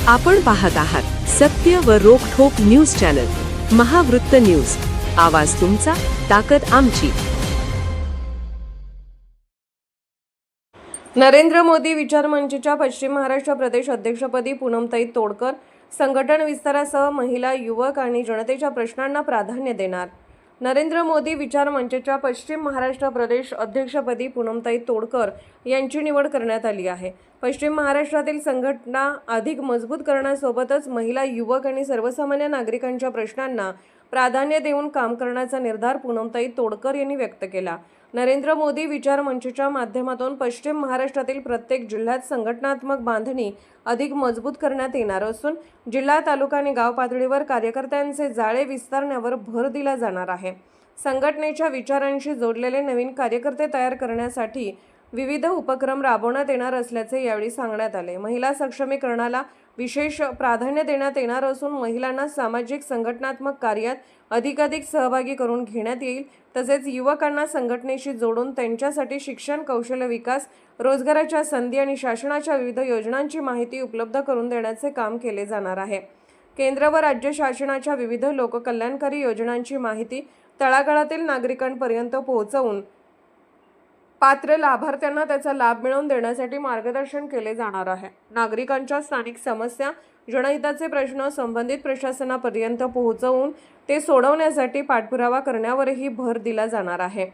आपण पाहत आहात सत्य व रोखठोक न्यूज चॅनल महावृत्त न्यूज। आवाज तुमचा, ताकद आमची। नरेंद्र मोदी विचार मंचच्या पश्चिम महाराष्ट्र प्रदेश अध्यक्षपदी पूनमताई तोडकर संघटन विस्तारासह महिला, युवक आणि जनतेच्या प्रश्नांना प्राधान्य देणार। नरेंद्र मोदी विचार मंचच्या पश्चिम महाराष्ट्र प्रदेश अध्यक्षपदी पूनमताई तोडकर यांची निवड करण्यात आली आहे। पश्चिम महाराष्ट्रातील संघटना अधिक मजबूत करण्यासोबतच महिला, युवक आणि सर्वसामान्य नागरिकांच्या प्रश्नांना प्राधान्य देऊन काम करण्याचा निर्धार पूनमताई तोडकर यांनी व्यक्त केला। नरेंद्र मोदी विचार मंचच्या माध्यमातून पश्चिम महाराष्ट्रातील प्रत्येक जिल्ह्यात संघटनात्मक बांधणी अधिक मजबूत करण्यात येणार असून जिल्हा, तालुका आणि गाव पातळीवर कार्यकर्त्यांचे जाळे विस्तारण्यावर भर दिला जाणार आहे। संघटनेच्या विचारांशी जोडलेले नवीन कार्यकर्ते तयार करण्यासाठी विविध उपक्रम राबवण्यात येणार असल्याचे यावेळी सांगण्यात आले। महिला सक्षमीकरणाला विशेष प्राधान्य देण्यात येणार असून महिलांना सामाजिक संघटनात्मक कार्यात अधिकाधिक सहभागी करून घेण्यात येईल। तसेच युवकांना संघटनेशी जोडून त्यांच्यासाठी शिक्षण, कौशल्य विकास, रोजगाराच्या संधी आणि शासनाच्या विविध योजनांची माहिती उपलब्ध करून देण्याचे काम केले जाणार आहे। केंद्र व राज्य शासनाच्या विविध लोककल्याणकारी योजनांची माहिती तळागाळातील नागरिकांपर्यंत पोहोचवून पात्र लाभार्थ्यांना त्याचा लाभ मिळवून देण्यासाठी मार्गदर्शन केले जाणार आहे। नागरिकांच्या स्थानिक समस्या, जनहिताचे प्रश्न संबंधित प्रशासनापर्यंत पोहोचवून ते सोडवण्यासाठी पाठपुरावा करण्यावरही भर दिला जाणार आहे।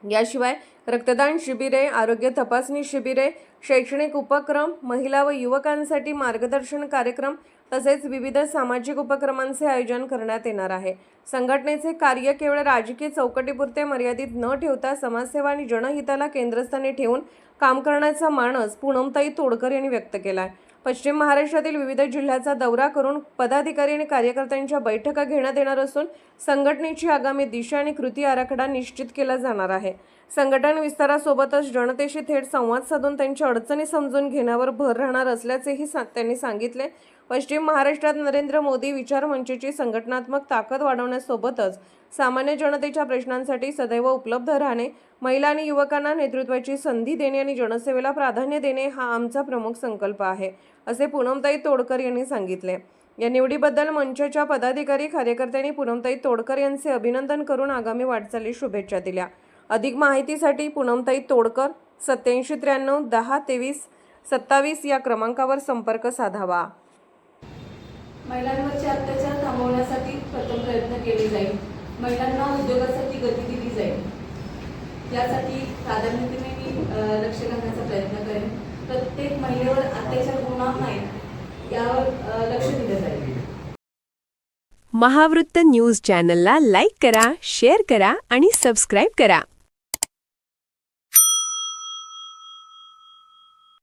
याशिवाय रक्तदान शिबिरे, आरोग्य तपासणी शिबिरे, शैक्षणिक उपक्रम, महिला व युवकांसाठी मार्गदर्शन कार्यक्रम तसेच विविध सामाजिक उपक्रमांचे आयोजन करण्यात येणार आहे। संघटनेचे कार्य केवळ राजकीय चौकटीपुरते मर्यादित न ठेवता समाजसेवा आणि जनहिताला केंद्रस्थानी ठेवून काम करण्याचा मानस पूनमताई तोडकर यांनी व्यक्त केला आहे। पश्चिम महाराष्ट्रातील विविध जिल्ह्याचा दौरा करून पदाधिकारी आणि कार्यकर्त्यांच्या बैठका घेण्यात येणार असून संघटनेची आगामी दिशा आणि कृती आराखडा निश्चित केला जाणार आहे। संघटन विस्तारासोबतच जनतेशी थेट संवाद साधून त्यांच्या अडचणी समजून घेण्यावर भर राहणार असल्याचेही त्यांनी सांगितले। पश्चिम महाराष्ट्रात नरेंद्र मोदी विचार मंचची संघटनात्मक ताकद वाढवण्यासोबतच सामान्य जनतेच्या प्रश्नांसाठी सदैव उपलब्ध राहणे, महिला आणि युवकांना नेतृत्वाची संधी देणे आणि जनसेवेला प्राधान्य देणे हा आमचा प्रमुख संकल्प आहे, असे पूनमताई तोडकर यांनी सांगितले। या निवडीबद्दल मंचच्या पदाधिकारी, कार्यकर्त्यांनी पूनमताई तोडकर यांचे अभिनंदन करून आगामी वाटचालीस शुभेच्छा दिल्या। अधिक माहितीसाठी पूनमताई तोडकर 8793 10 23 27 या क्रमांकावर संपर्क साधावा। महिलांवरचे अत्याचार थांबवण्यासाठी प्रथम प्रयत्न केले जाईल। महिलांना उद्योगासाठी गती दिली जाईल। यासाठी प्राधान्याने मी लक्ष घालण्याचा प्रयत्न करेन। प्रत्येक महिलेवर अत्याचार होणार नाही यावर लक्ष दिले जाईल। महावृत्त न्यूज चॅनलला लाईक करा, शेअर करा आणि सबस्क्राइब करा।